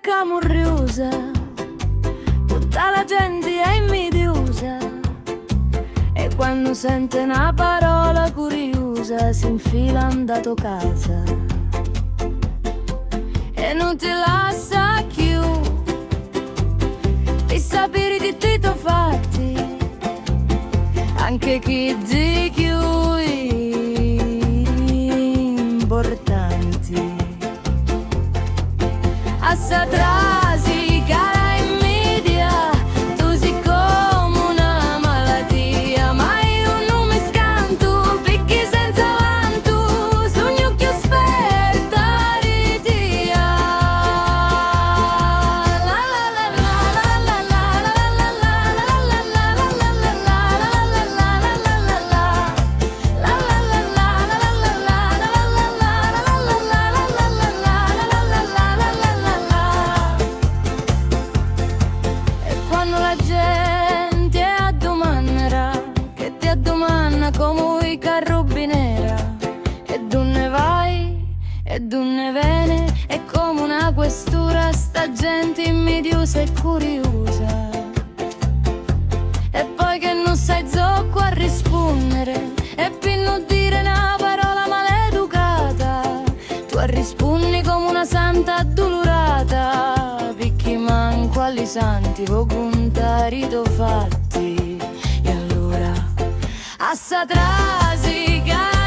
camurriosa, tutta la gente è invidiosa, e quando sente una parola curiosa si infila andato casa e non ti lascia più di sapere di tutto fatti, anche chi di più importanti. Assa trasi cara in media, tu sei come una malattia, ma io non mi scanto, perché senza vanto sogno che aspetta ritia. La la la la la la la la la come i carrubinera, e donne vai, e donne viene, è come una questura, sta gente invidiosa e curiosa. E poi che non sai zocco a rispondere, e per non dire una parola maleducata, tu rispondi come una santa addolorata, perché manco agli santi può contare i tuoi fatti. Assa trasica